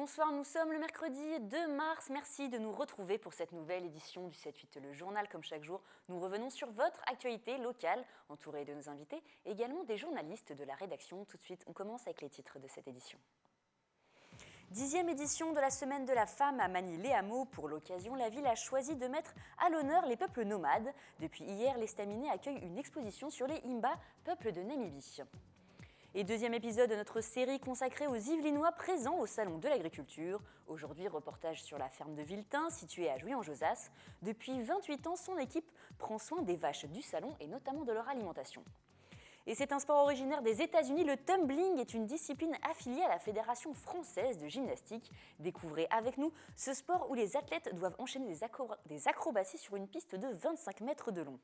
Bonsoir, nous sommes le mercredi 2 mars. Merci de nous retrouver pour cette nouvelle édition du 7-8 Le Journal. Comme chaque jour, nous revenons sur votre actualité locale, entourée de nos invités et également des journalistes de la rédaction. Tout de suite, on commence avec les titres de cette édition. 10e édition de la Semaine de la Femme à Magny-les-Hameaux. Pour l'occasion, la ville a choisi de mettre à l'honneur les peuples nomades. Depuis hier, l'Estaminet accueille une exposition sur les Himba, peuple de Namibie. Et deuxième épisode de notre série consacrée aux Yvelinois présents au Salon de l'Agriculture. Aujourd'hui, reportage sur la ferme de Viltin, située à Jouy-en-Josas. Depuis 28 ans, son équipe prend soin des vaches du salon et notamment de leur alimentation. Et c'est un sport originaire des États-Unis. Le tumbling est une discipline affiliée à la Fédération française de gymnastique. Découvrez avec nous ce sport où les athlètes doivent enchaîner des acrobaties sur une piste de 25 mètres de long.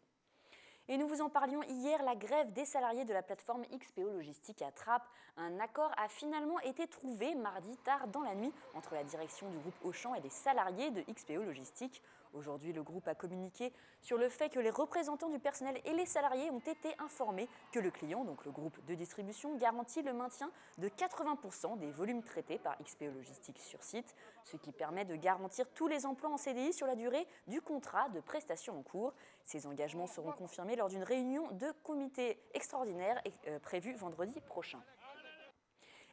Et nous vous en parlions hier, la grève des salariés de la plateforme XPO Logistique à Trappes. Un accord a finalement été trouvé mardi tard dans la nuit entre la direction du groupe Auchan et les salariés de XPO Logistique. Aujourd'hui, le groupe a communiqué sur le fait que les représentants du personnel et les salariés ont été informés que le client, donc le groupe de distribution, garantit le maintien de 80% des volumes traités par XPO Logistique sur site, ce qui permet de garantir tous les emplois en CDI sur la durée du contrat de prestation en cours. Ces engagements seront confirmés lors d'une réunion de comité extraordinaire prévue vendredi prochain.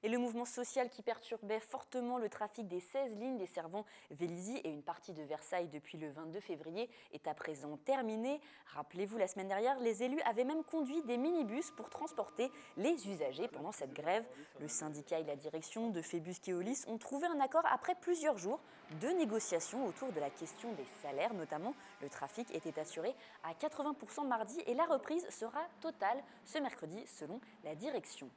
Et le mouvement social qui perturbait fortement le trafic des 16 lignes desservant Vélizy et une partie de Versailles depuis le 22 février est à présent terminé. Rappelez-vous, la semaine dernière, les élus avaient même conduit des minibus pour transporter les usagers pendant cette grève. Le syndicat et la direction de Phébus Keolis ont trouvé un accord après plusieurs jours de négociations autour de la question des salaires. Notamment, le trafic était assuré à 80% mardi et la reprise sera totale ce mercredi selon la direction.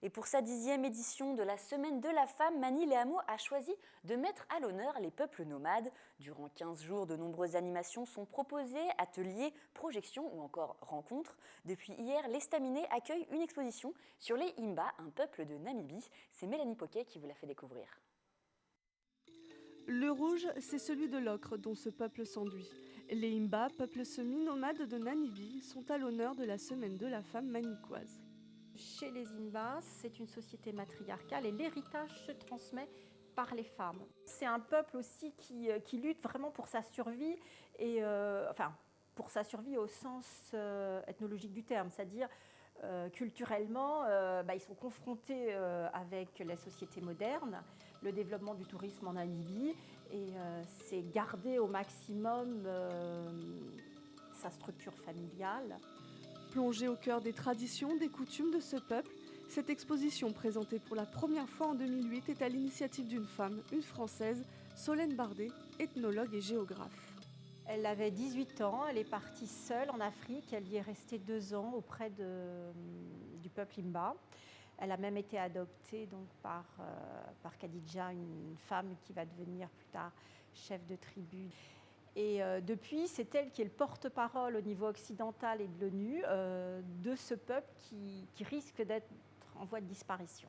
Et pour sa 10e édition de la Semaine de la Femme, Magny-les-Hameaux a choisi de mettre à l'honneur les peuples nomades. Durant 15 jours, de nombreuses animations sont proposées, ateliers, projections ou encore rencontres. Depuis hier, l'Estaminet accueille une exposition sur les Himba, un peuple de Namibie. C'est Mélanie Poquet qui vous l'a fait découvrir. Le rouge, c'est celui de l'ocre dont ce peuple s'enduit. Les Himba, peuple semi-nomade de Namibie, sont à l'honneur de la Semaine de la Femme magnicoise. Chez les Himba, c'est une société matriarcale et l'héritage se transmet par les femmes. C'est un peuple aussi qui lutte vraiment pour sa survie, et, pour sa survie au sens ethnologique du terme, c'est-à-dire culturellement, ils sont confrontés avec la société moderne, le développement du tourisme en Namibie, et c'est garder au maximum sa structure familiale. Plongée au cœur des traditions, des coutumes de ce peuple, cette exposition présentée pour la première fois en 2008 est à l'initiative d'une femme, une Française, Solène Bardet, ethnologue et géographe. Elle avait 18 ans, elle est partie seule en Afrique, elle y est restée 2 ans auprès du peuple Himba. Elle a même été adoptée donc, par Khadija, une femme qui va devenir plus tard chef de tribu. Et depuis, c'est elle qui est le porte-parole au niveau occidental et de l'ONU de ce peuple qui risque d'être en voie de disparition.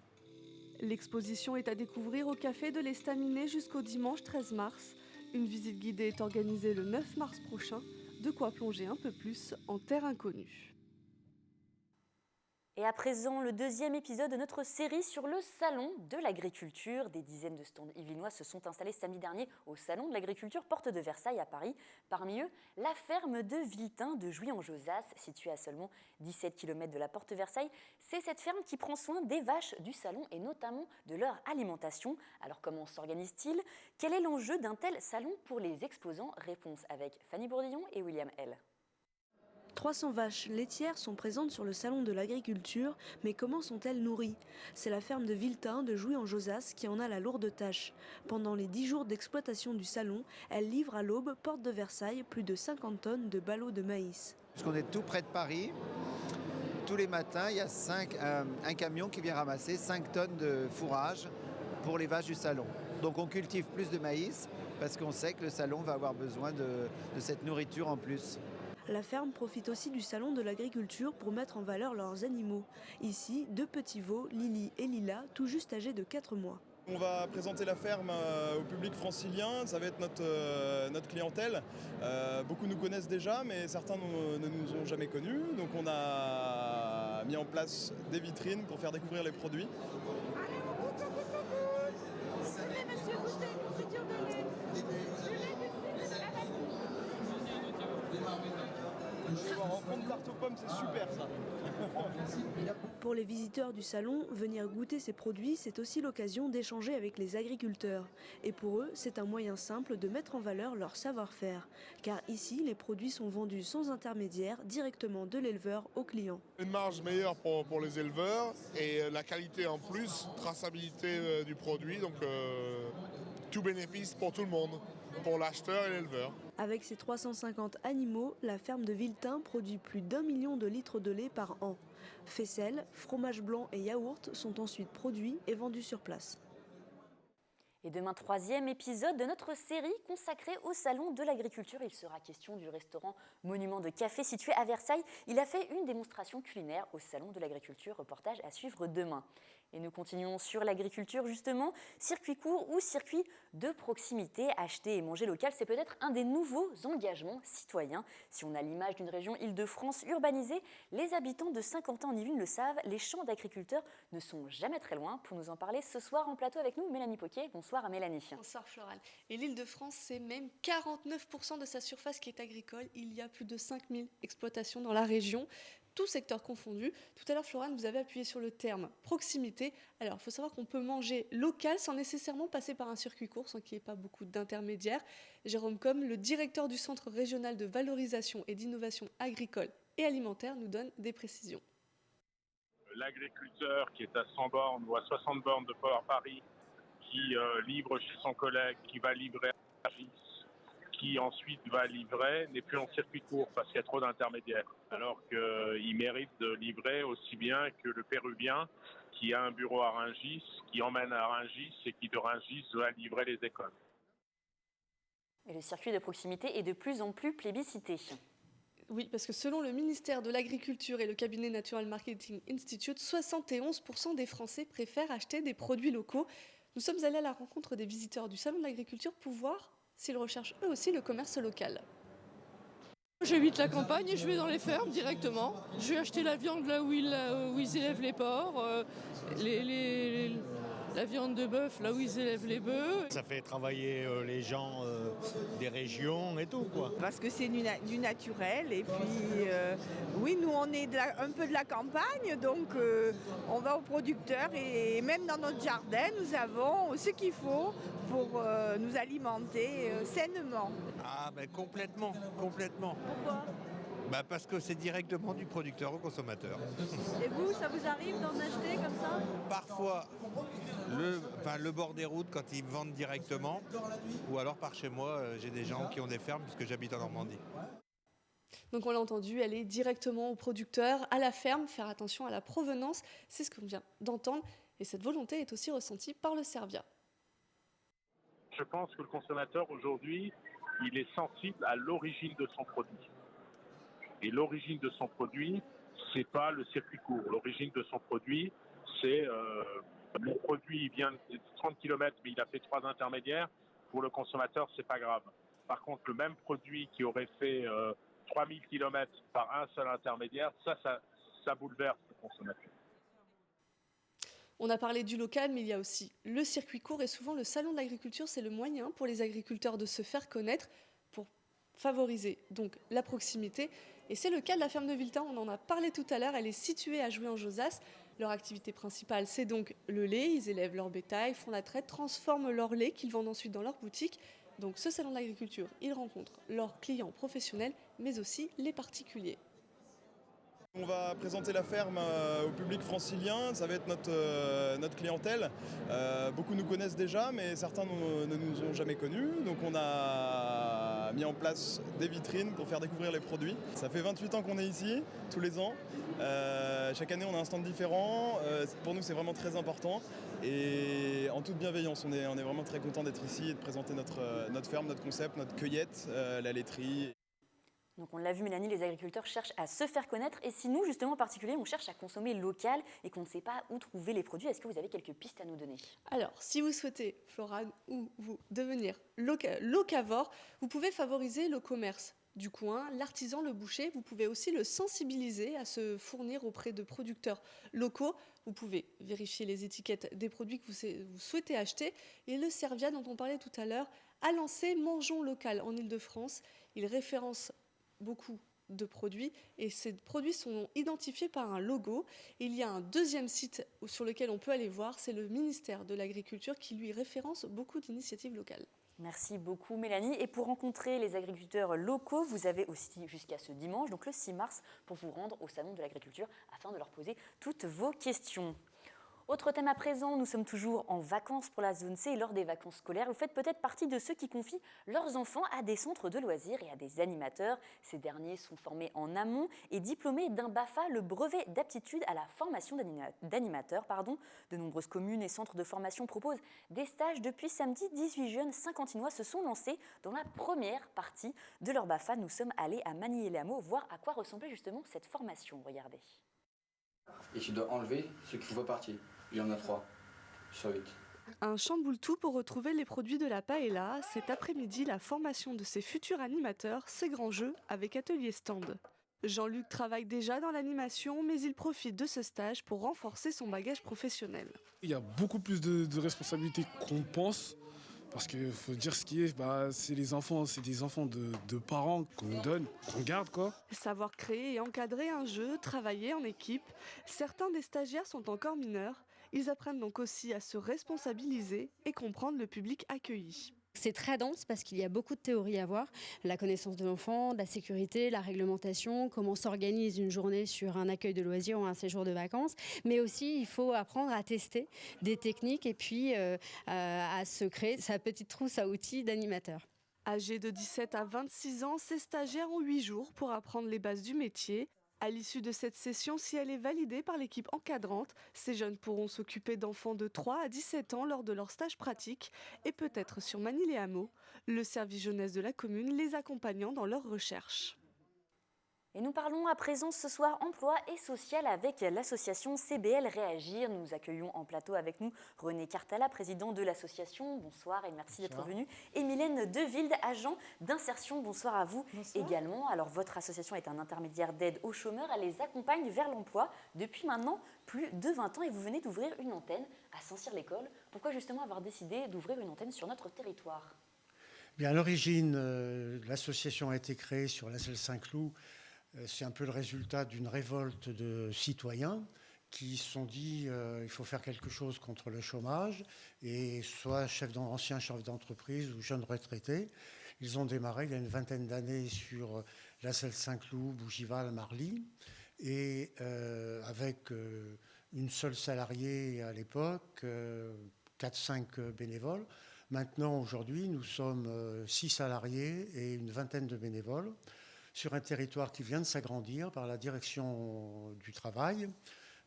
L'exposition est à découvrir au café de l'Estaminet jusqu'au dimanche 13 mars. Une visite guidée est organisée le 9 mars prochain. De quoi plonger un peu plus en terre inconnue. Et à présent, le deuxième épisode de notre série sur le Salon de l'Agriculture. Des dizaines de stands yvelinois se sont installés samedi dernier au Salon de l'Agriculture, porte de Versailles à Paris. Parmi eux, la ferme de Viltin de Jouy-en-Josas, située à seulement 17 km de la porte Versailles. C'est cette ferme qui prend soin des vaches du salon et notamment de leur alimentation. Alors comment s'organise-t-il ? Quel est l'enjeu d'un tel salon pour les exposants ? Réponse avec Fanny Bourdillon et William L. 300 vaches laitières sont présentes sur le salon de l'agriculture, mais comment sont-elles nourries ? C'est la ferme de Viltin de Jouy-en-Josas qui en a la lourde tâche. Pendant les 10 jours d'exploitation du salon, elle livre à l'aube, porte de Versailles, plus de 50 tonnes de ballots de maïs. Puisqu'on est tout près de Paris, tous les matins, il y a un camion qui vient ramasser 5 tonnes de fourrage pour les vaches du salon. Donc on cultive plus de maïs parce qu'on sait que le salon va avoir besoin de cette nourriture en plus. La ferme profite aussi du salon de l'agriculture pour mettre en valeur leurs animaux. Ici, 2 petits veaux, Lily et Lila, tout juste âgés de 4 mois. On va présenter la ferme au public francilien, ça va être notre clientèle. Beaucoup nous connaissent déjà, mais certains ne nous ont jamais connus. Donc on a mis en place des vitrines pour faire découvrir les produits. En fond de tarte aux pommes, c'est super ça. Pour les visiteurs du salon, venir goûter ces produits, c'est aussi l'occasion d'échanger avec les agriculteurs. Et pour eux, c'est un moyen simple de mettre en valeur leur savoir-faire. Car ici, les produits sont vendus sans intermédiaire, directement de l'éleveur au client. Une marge meilleure pour les éleveurs et la qualité en plus, traçabilité du produit, donc tout bénéfice pour tout le monde, pour l'acheteur et l'éleveur. Avec ses 350 animaux, la ferme de Villetin produit plus d'1 million de litres de lait par an. Faisselle, fromage blanc et yaourt sont ensuite produits et vendus sur place. Et demain, 3e épisode de notre série consacrée au Salon de l'Agriculture. Il sera question du restaurant Monument de Café situé à Versailles. Il a fait une démonstration culinaire au Salon de l'Agriculture. Reportage à suivre demain. Et nous continuons sur l'agriculture justement. Circuit court ou circuit de proximité, acheter et manger local, c'est peut-être un des nouveaux engagements citoyens. Si on a l'image d'une région Île-de-France urbanisée, les habitants de Saint-Quentin-en-Yvelines le savent, les champs d'agriculteurs ne sont jamais très loin. Pour nous en parler ce soir en plateau avec nous, Mélanie Poquet. Bonsoir Mélanie. Bonsoir Floral. Et l'Île-de-France, c'est même 49% de sa surface qui est agricole. Il y a plus de 5000 exploitations dans la région, tout secteur confondu. Tout à l'heure, Florane, vous avez appuyé sur le terme proximité. Alors, il faut savoir qu'on peut manger local sans nécessairement passer par un circuit court, sans qu'il n'y ait pas beaucoup d'intermédiaires. Jérôme Combe, le directeur du Centre régional de valorisation et d'innovation agricole et alimentaire, nous donne des précisions. L'agriculteur qui est à 100 bornes ou à 60 bornes de Power Paris, qui livre chez son collègue, qui va livrer à Rungis, qui ensuite va livrer, n'est plus en circuit court parce qu'il y a trop d'intermédiaires. Alors qu'il mérite de livrer aussi bien que le Péruvien qui a un bureau à Rungis, qui emmène à Rungis et qui de Rungis va livrer les écoles. Et le circuit de proximité est de plus en plus plébiscité. Oui, parce que selon le ministère de l'Agriculture et le cabinet Natural Marketing Institute, 71% des Français préfèrent acheter des produits locaux. Nous sommes allés à la rencontre des visiteurs du Salon de l'Agriculture pour voir s'ils recherchent eux aussi le commerce local. J'habite la campagne et je vais dans les fermes directement. Je vais acheter la viande là où ils élèvent les porcs, la viande de bœuf là où ils élèvent les bœufs. Ça fait travailler les gens des régions et tout, quoi. Parce que c'est du naturel et puis oui, nous on est un peu de la campagne, donc on va aux producteurs et même dans notre jardin nous avons ce qu'il faut pour nous alimenter sainement. Ah ben complètement. Pourquoi ? Parce que c'est directement du producteur au consommateur. Et vous, ça vous arrive d'en acheter comme ça ? Parfois, le bord des routes quand ils vendent directement, ou alors par chez moi, j'ai des gens qui ont des fermes puisque j'habite en Normandie. Donc on l'a entendu, aller directement au producteur, à la ferme, faire attention à la provenance, c'est ce qu'on vient d'entendre. Et cette volonté est aussi ressentie par le Servia. Je pense que le consommateur aujourd'hui, il est sensible à l'origine de son produit. Et l'origine de son produit, c'est pas le circuit court. L'origine de son produit, c'est le produit il vient de 30 km, mais il a fait 3 intermédiaires. Pour le consommateur, c'est pas grave. Par contre, le même produit qui aurait fait 3000 km par un seul intermédiaire, ça bouleverse le consommateur. On a parlé du local, mais il y a aussi le circuit court et souvent le salon de l'agriculture, c'est le moyen pour les agriculteurs de se faire connaître pour favoriser donc la proximité. Et c'est le cas de la ferme de Villetin, on en a parlé tout à l'heure, elle est située à Jouy-en-Josas. Leur activité principale, c'est donc le lait, ils élèvent leur bétail, font la traite, transforment leur lait qu'ils vendent ensuite dans leur boutique. Donc ce salon de l'agriculture, ils rencontrent leurs clients professionnels, mais aussi les particuliers. On va présenter la ferme au public francilien, ça va être notre clientèle. Beaucoup nous connaissent déjà, mais certains ne nous ont jamais connus. Donc on a mis en place des vitrines pour faire découvrir les produits. Ça fait 28 ans qu'on est ici, tous les ans. Chaque année on a un stand différent. Pour nous c'est vraiment très important. Et en toute bienveillance, on est vraiment très content d'être ici et de présenter notre ferme, notre concept, notre cueillette, la laiterie. Donc on l'a vu Mélanie, les agriculteurs cherchent à se faire connaître et si nous justement en particulier on cherche à consommer local et qu'on ne sait pas où trouver les produits, est-ce que vous avez quelques pistes à nous donner ? Alors si vous souhaitez, Florane, ou vous devenir locavore, vous pouvez favoriser le commerce du coin, l'artisan, le boucher. Vous pouvez aussi le sensibiliser à se fournir auprès de producteurs locaux. Vous pouvez vérifier les étiquettes des produits que vous souhaitez acheter. Et le Servia, dont on parlait tout à l'heure, a lancé Mangeons local en Île-de-France. Il référence beaucoup de produits et ces produits sont identifiés par un logo. Il y a un deuxième site sur lequel on peut aller voir, c'est le ministère de l'Agriculture qui lui référence beaucoup d'initiatives locales. Merci beaucoup Mélanie. Et pour rencontrer les agriculteurs locaux, vous avez aussi jusqu'à ce dimanche, donc le 6 mars, pour vous rendre au Salon de l'Agriculture afin de leur poser toutes vos questions. Autre thème à présent, nous sommes toujours en vacances pour la zone C et lors des vacances scolaires. Vous faites peut-être partie de ceux qui confient leurs enfants à des centres de loisirs et à des animateurs. Ces derniers sont formés en amont et diplômés d'un BAFA, le brevet d'aptitude à la formation d'animateurs. De nombreuses communes et centres de formation proposent des stages. Depuis samedi, 18 jeunes Saint-Quentinois se sont lancés dans la première partie de leur BAFA. Nous sommes allés à Magny-les-Hameaux voir à quoi ressemblait justement cette formation. Regardez. Et tu dois enlever ce qui fait partie. Il y en a 3 sur 8. Un chamboule-tout pour retrouver les produits de la paella. Cet après-midi, la formation de ces futurs animateurs, ces grands jeux avec atelier stand. Jean-Luc travaille déjà dans l'animation, mais il profite de ce stage pour renforcer son bagage professionnel. Il y a beaucoup plus de responsabilités qu'on pense. Parce qu'il faut dire ce qui est, c'est les enfants, c'est des enfants de parents qu'on nous donne, qu'on garde quoi. Savoir créer et encadrer un jeu, travailler en équipe. Certains des stagiaires sont encore mineurs. Ils apprennent donc aussi à se responsabiliser et comprendre le public accueilli. C'est très dense parce qu'il y a beaucoup de théories à voir. La connaissance de l'enfant, de la sécurité, la réglementation, comment s'organise une journée sur un accueil de loisirs ou un séjour de vacances. Mais aussi, il faut apprendre à tester des techniques et puis à se créer sa petite trousse à outils d'animateur. Âgés de 17 à 26 ans, ces stagiaires ont 8 jours pour apprendre les bases du métier. À l'issue de cette session, si elle est validée par l'équipe encadrante, ces jeunes pourront s'occuper d'enfants de 3 à 17 ans lors de leur stage pratique et peut-être sur Magny-les-Hameaux, le service jeunesse de la commune les accompagnant dans leurs recherches. Et nous parlons à présent ce soir emploi et social avec l'association CBL Réagir. Nous accueillons en plateau avec nous René Cartala, président de l'association. Bonsoir et merci d'être venu. Et Mylène Deville, agent d'insertion. Bonsoir à vous également. Alors votre association est un intermédiaire d'aide aux chômeurs. Elle les accompagne vers l'emploi depuis maintenant plus de 20 ans et vous venez d'ouvrir une antenne à Saint-Cyr-l'École. Pourquoi justement avoir décidé d'ouvrir une antenne sur notre territoire ? Bien, à l'origine, l'association a été créée sur la Selle Saint-Cloud. C'est un peu le résultat d'une révolte de citoyens qui se sont dit il faut faire quelque chose contre le chômage, et soit anciens chefs d'entreprise ou jeunes retraités. Ils ont démarré il y a une vingtaine d'années sur la Selle Saint-Cloud, Bougival, Marly, et avec une seule salariée à l'époque, 4-5 bénévoles. Maintenant, aujourd'hui, nous sommes 6 salariés et une vingtaine de bénévoles, sur un territoire qui vient de s'agrandir par la direction du travail.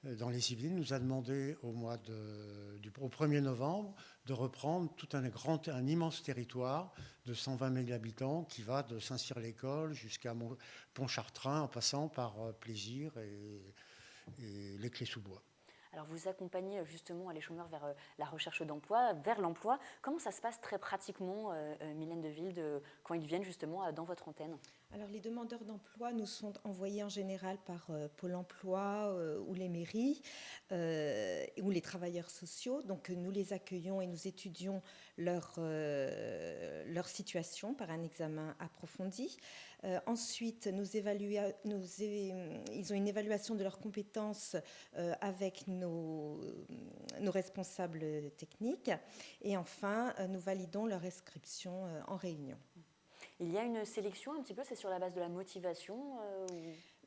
Dans les Yvelines, nous a demandé au 1er novembre de reprendre tout un immense territoire de 120 000 habitants qui va de Saint-Cyr-l'École jusqu'à Pontchartrain en passant par Plaisir et les Clés-sous-Bois. Alors vous accompagnez justement les chômeurs vers la recherche d'emploi, vers l'emploi. Comment ça se passe très pratiquement, Mylène Deville, quand ils viennent justement dans votre antenne ? Alors les demandeurs d'emploi nous sont envoyés en général par Pôle emploi ou les mairies ou les travailleurs sociaux. Donc nous les accueillons et nous étudions leur situation par un examen approfondi. Ensuite, ils ont une évaluation de leurs compétences avec nos responsables techniques. Et enfin, nous validons leur inscription en réunion. Il y a une sélection un petit peu, c'est sur la base de la motivation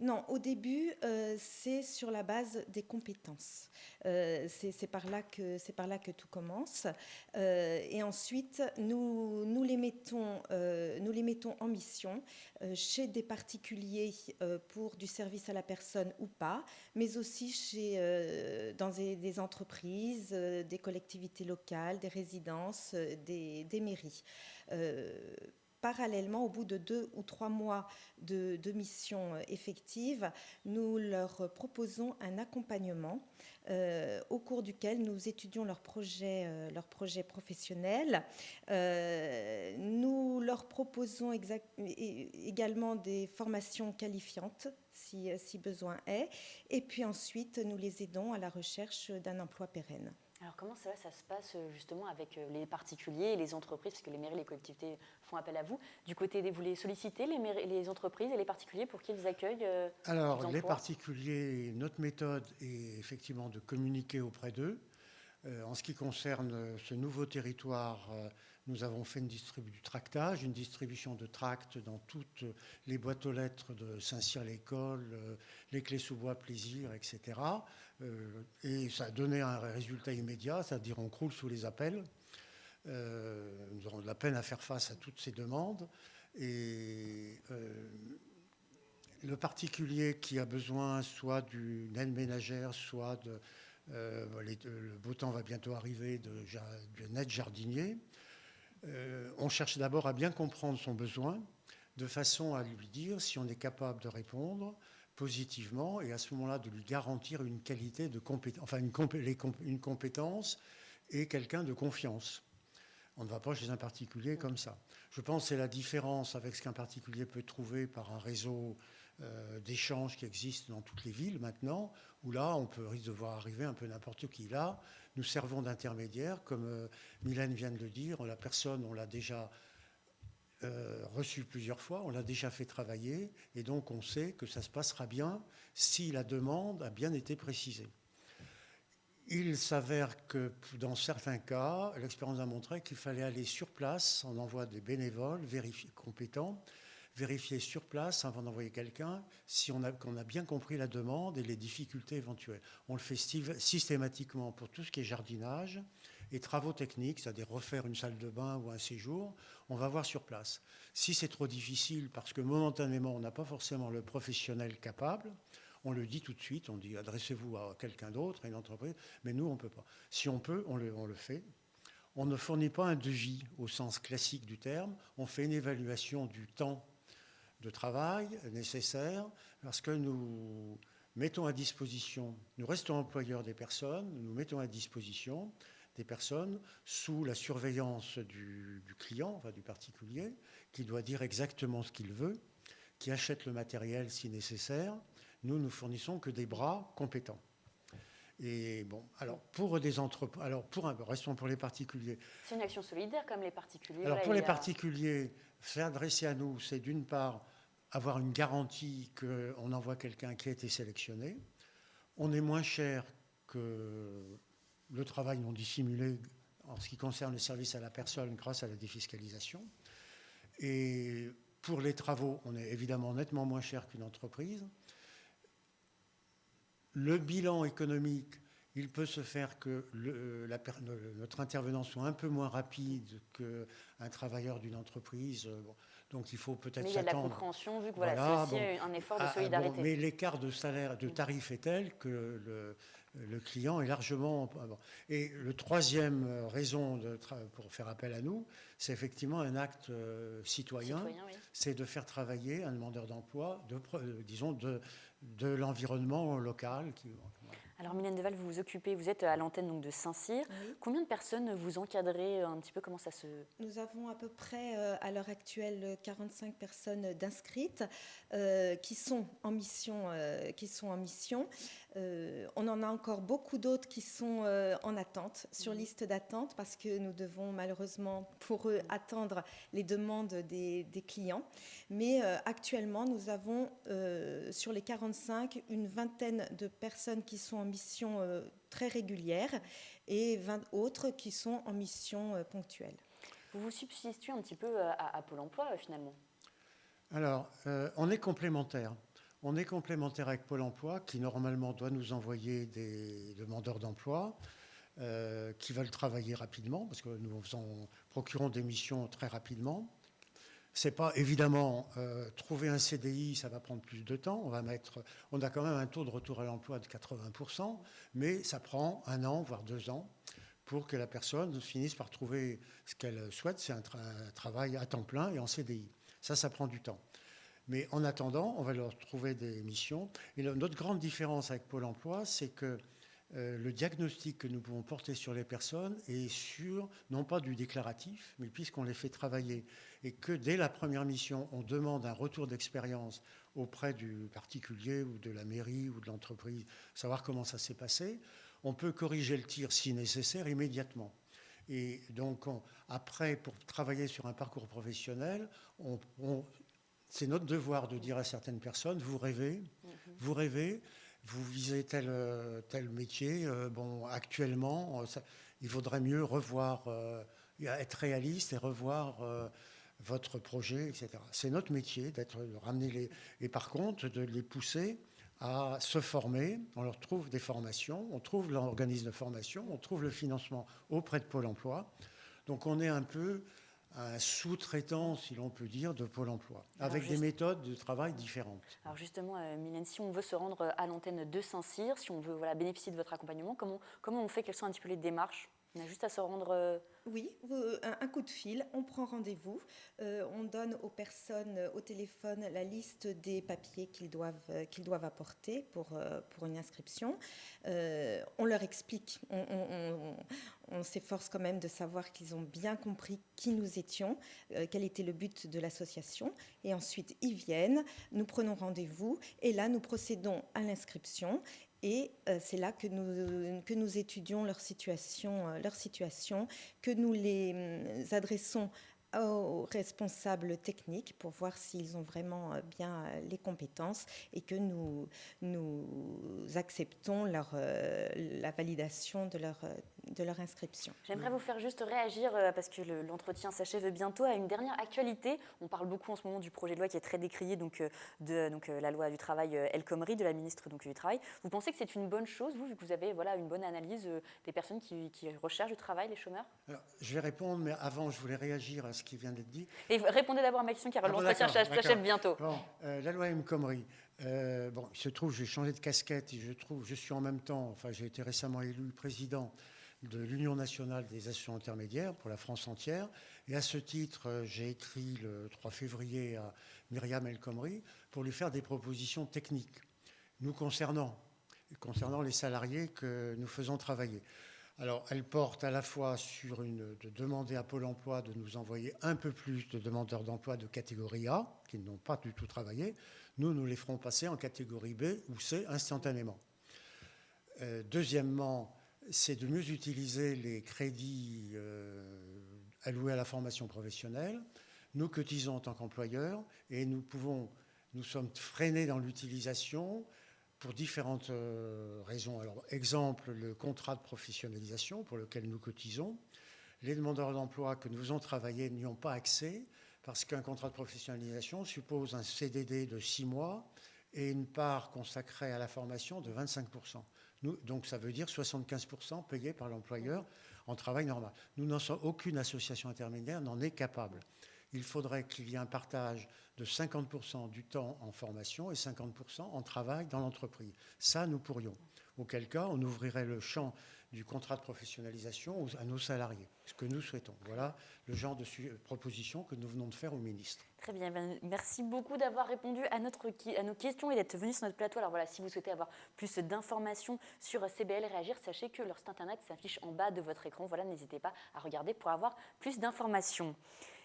Non, au début, c'est sur la base des compétences. C'est par là que tout commence. Et ensuite, nous les mettons en mission chez des particuliers pour du service à la personne ou pas, mais aussi dans des entreprises, des collectivités locales, des résidences, des mairies. parallèlement, au bout de 2 ou 3 mois de mission effective, nous leur proposons un accompagnement au cours duquel nous étudions leur projet professionnel. Nous leur proposons également des formations qualifiantes, si besoin est, et puis ensuite nous les aidons à la recherche d'un emploi pérenne. Alors comment ça se passe justement avec les particuliers et les entreprises, parce que les mairies et les collectivités font appel à vous. Du côté vous les sollicitez, les entreprises et les particuliers, pour qu'ils accueillent Alors les particuliers, notre méthode est effectivement de communiquer auprès d'eux. En ce qui concerne ce nouveau territoire, nous avons fait du tractage, une distribution de tracts dans toutes les boîtes aux lettres de Saint-Cyr-l'École, les Clés-sous-Bois, Plaisir, etc. Et ça a donné un résultat immédiat, c'est-à-dire on croule sous les appels. Nous aurons de la peine à faire face à toutes ces demandes. Et le particulier qui a besoin soit d'une aide ménagère, soit de... le beau temps va bientôt arriver, d'un aide jardinier. On cherche d'abord à bien comprendre son besoin, de façon à lui dire si on est capable de répondre positivement, et à ce moment-là de lui garantir une qualité de compétence, enfin une compétence et quelqu'un de confiance. On ne va pas chez un particulier comme ça. Je pense que c'est la différence avec ce qu'un particulier peut trouver par un réseau d'échanges qui existe dans toutes les villes maintenant, où là, on risque de voir arriver un peu n'importe qui. Là, nous servons d'intermédiaire, comme Mylène vient de le dire, la personne, on l'a déjà reçue plusieurs fois, on l'a déjà fait travailler, et donc on sait que ça se passera bien si la demande a bien été précisée. Il s'avère que dans certains cas, l'expérience a montré qu'il fallait aller sur place, on envoie des bénévoles compétents, vérifier sur place avant d'envoyer quelqu'un qu'on a bien compris la demande et les difficultés éventuelles. On le fait systématiquement pour tout ce qui est jardinage et travaux techniques, c'est-à-dire refaire une salle de bain ou un séjour, on va voir sur place. Si c'est trop difficile parce que momentanément on n'a pas forcément le professionnel capable, on le dit tout de suite, on dit adressez-vous à quelqu'un d'autre, à une entreprise, mais nous on ne peut pas. Si on peut, on le fait. On ne fournit pas un devis au sens classique du terme, on fait une évaluation du temps de travail nécessaire, parce que nous mettons à disposition, nous restons employeurs des personnes, nous mettons à disposition des personnes sous la surveillance du client, enfin du particulier, qui doit dire exactement ce qu'il veut, qui achète le matériel si nécessaire. Nous ne fournissons que des bras compétents. Et bon, alors restons pour les particuliers. C'est une action solidaire comme les particuliers. Alors pour les particuliers, s'adresser à nous, c'est d'une part avoir une garantie qu'on envoie quelqu'un qui a été sélectionné. On est moins cher que le travail non dissimulé en ce qui concerne le service à la personne grâce à la défiscalisation. Et pour les travaux, on est évidemment nettement moins cher qu'une entreprise. Le bilan économique, il peut se faire que notre intervenant soit un peu moins rapide qu'un travailleur d'une entreprise. Donc il faut peut-être s'attendre. Mais il y a de la compréhension, vu que c'est aussi un effort de solidarité. Mais l'écart de salaire, de tarif est tel que le client est largement... Et le troisième raison pour faire appel à nous, c'est effectivement un acte citoyen. Oui. C'est de faire travailler un demandeur d'emploi, de l'environnement local. Alors Mylène Deval, vous vous occupez, vous êtes à l'antenne donc, de Saint-Cyr. Oui. Combien de personnes vous encadrez un petit peu, comment ça se... Nous avons à peu près à l'heure actuelle 45 personnes d'inscrites qui sont en mission. On en a encore beaucoup d'autres qui sont en attente, sur liste d'attente, parce que nous devons malheureusement pour eux attendre les demandes des clients. Mais actuellement, nous avons sur les 45 une vingtaine de personnes qui sont en mission très régulière et 20 autres qui sont en mission ponctuelle. Vous vous substituez un petit peu à Pôle emploi finalement ? Alors, on est complémentaires. On est complémentaire avec Pôle emploi qui normalement doit nous envoyer des demandeurs d'emploi qui veulent travailler rapidement parce que nous procurons des missions très rapidement. C'est pas évidemment trouver un CDI, ça va prendre plus de temps. On a quand même un taux de retour à l'emploi de 80%, mais ça prend 1 an, voire 2 ans pour que la personne finisse par trouver ce qu'elle souhaite, c'est un travail à temps plein et en CDI. Ça prend du temps. Mais en attendant, on va leur trouver des missions. Et notre grande différence avec Pôle emploi, c'est que le diagnostic que nous pouvons porter sur les personnes est sur, non pas du déclaratif, mais puisqu'on les fait travailler et que dès la première mission, on demande un retour d'expérience auprès du particulier ou de la mairie ou de l'entreprise, savoir comment ça s'est passé, on peut corriger le tir si nécessaire immédiatement. Et donc, après, pour travailler sur un parcours professionnel, c'est notre devoir de dire à certaines personnes, vous rêvez, vous visez tel métier, actuellement, il vaudrait mieux revoir, être réaliste et revoir votre projet, etc. C'est notre métier de ramener et par contre de les pousser à se former. On leur trouve des formations, on trouve l'organisme de formation, on trouve le financement auprès de Pôle emploi. Donc on est un peu un sous-traitant, si l'on peut dire, de Pôle emploi, avec des méthodes de travail différentes. Alors justement, Mylène, si on veut se rendre à l'antenne de Saint-Cyr, si on veut bénéficier de votre accompagnement, comment on fait? Quelles sont un petit peu les démarches? On a juste à se rendre... Oui, un coup de fil, on prend rendez-vous, on donne aux personnes au téléphone la liste des papiers qu'ils doivent apporter pour une inscription. On leur explique, on s'efforce quand même de savoir qu'ils ont bien compris qui nous étions, quel était le but de l'association. Et ensuite, ils viennent, nous prenons rendez-vous et là, nous procédons à l'inscription. Et c'est là que nous étudions leur situation, que nous les adressons aux responsables techniques pour voir s'ils ont vraiment bien les compétences et que nous acceptons la validation de leur inscription. J'aimerais vous faire juste réagir, parce que l'entretien s'achève bientôt, à une dernière actualité. On parle beaucoup en ce moment du projet de loi qui est très décrié, la loi du travail El Khomri, de la ministre du Travail. Vous pensez que c'est une bonne chose, vous, vu que vous avez une bonne analyse des personnes qui recherchent du travail, les chômeurs? Alors, je vais répondre, mais avant, je voulais réagir à ce qui vient d'être dit. Et répondez d'abord à ma question, car l'entretien s'achève bientôt. Bon, la loi El Khomri. Il se trouve, j'ai changé de casquette et je suis en même temps, j'ai été récemment élu président de l'Union nationale des associations intermédiaires pour la France entière. Et à ce titre, j'ai écrit le 3 février à Myriam El Khomri pour lui faire des propositions techniques nous concernant les salariés que nous faisons travailler. Alors, elle porte à la fois sur de demander à Pôle emploi de nous envoyer un peu plus de demandeurs d'emploi de catégorie A, qui n'ont pas du tout travaillé. Nous les ferons passer en catégorie B ou C instantanément. Deuxièmement, c'est de mieux utiliser les crédits alloués à la formation professionnelle. Nous cotisons en tant qu'employeurs et nous sommes freinés dans l'utilisation pour différentes raisons. Alors, exemple, le contrat de professionnalisation pour lequel nous cotisons. Les demandeurs d'emploi que nous faisons travailler n'y ont pas accès parce qu'un contrat de professionnalisation suppose un CDD de 6 mois et une part consacrée à la formation de 25%. Donc ça veut dire 75% payés par l'employeur en travail normal. Aucune association intermédiaire n'en est capable. Il faudrait qu'il y ait un partage de 50% du temps en formation et 50% en travail dans l'entreprise. Ça, nous pourrions. Auquel cas, on ouvrirait le champ du contrat de professionnalisation à nos salariés, ce que nous souhaitons. Voilà le genre de proposition que nous venons de faire au ministre. Très bien, merci beaucoup d'avoir répondu à nos questions et d'être venu sur notre plateau. Alors voilà, si vous souhaitez avoir plus d'informations sur CBL Réagir, sachez que leur site internet s'affiche en bas de votre écran. Voilà, n'hésitez pas à regarder pour avoir plus d'informations.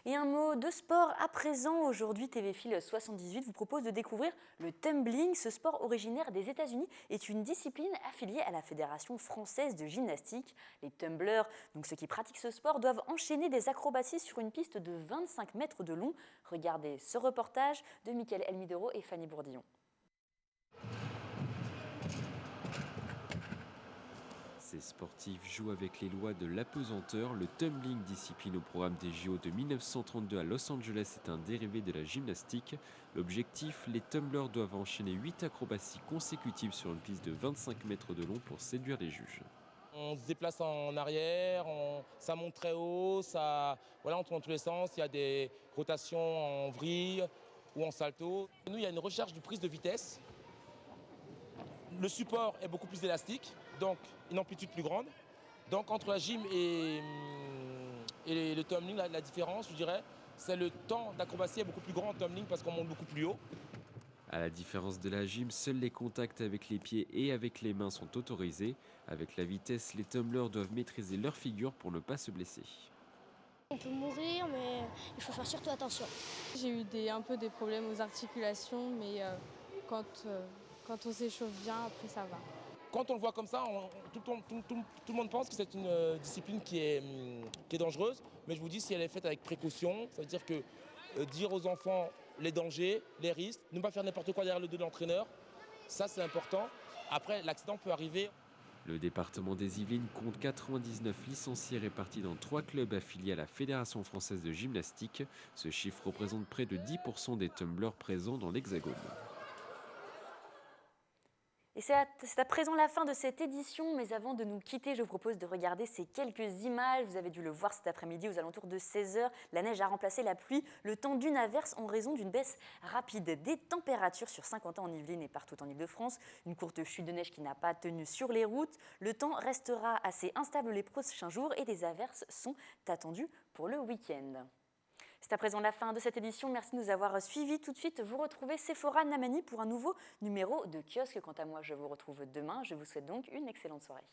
Et un mot de sport à présent. Aujourd'hui, TV Fil 78 vous propose de découvrir le tumbling. Ce sport originaire des États-Unis est une discipline affiliée à la Fédération française de gymnastique. Les tumblers, donc ceux qui pratiquent ce sport, doivent enchaîner des acrobaties sur une piste de 25 mètres de long. Regardez ce reportage de Mickaël Elmidoro et Fanny Bourdillon. Ces sportifs jouent avec les lois de l'apesanteur. Le tumbling, discipline au programme des JO de 1932 à Los Angeles, est un dérivé de la gymnastique. L'objectif, les tumblers doivent enchaîner 8 acrobaties consécutives sur une piste de 25 mètres de long pour séduire les juges. On se déplace en arrière, ça monte très haut, on tourne dans tous les sens, il y a des rotations en vrille ou en salto. Nous, il y a une recherche de prise de vitesse. Le support est beaucoup plus élastique, donc une amplitude plus grande. Donc entre la gym et le tumbling, la différence, je dirais, c'est le temps d'acrobatie est beaucoup plus grand en tumbling parce qu'on monte beaucoup plus haut. À la différence de la gym, seuls les contacts avec les pieds et avec les mains sont autorisés. Avec la vitesse, les tumblers doivent maîtriser leur figure pour ne pas se blesser. On peut mourir, mais il faut faire surtout attention. J'ai eu un peu des problèmes aux articulations, mais quand on s'échauffe bien, après ça va. Quand on le voit comme ça, tout le monde pense que c'est une discipline qui est dangereuse. Mais je vous dis, si elle est faite avec précaution, ça veut dire que dire aux enfants les dangers, les risques, ne pas faire n'importe quoi derrière le dos de l'entraîneur, ça c'est important. Après, l'accident peut arriver. Le département des Yvelines compte 99 licenciés répartis dans 3 clubs affiliés à la Fédération française de gymnastique. Ce chiffre représente près de 10% des tumblers présents dans l'Hexagone. Et c'est à présent la fin de cette édition, mais avant de nous quitter, je vous propose de regarder ces quelques images. Vous avez dû le voir cet après-midi aux alentours de 16h. La neige a remplacé la pluie, le temps d'une averse en raison d'une baisse rapide des températures sur Saint-Quentin en Yvelines et partout en Ile-de-France. Une courte chute de neige qui n'a pas tenu sur les routes. Le temps restera assez instable les prochains jours et des averses sont attendues pour le week-end. C'est à présent la fin de cette édition. merci de nous avoir suivis. Tout de suite, vous retrouvez Sephora Namani pour un nouveau numéro de kiosque. Quant à moi, je vous retrouve demain. Je vous souhaite donc une excellente soirée.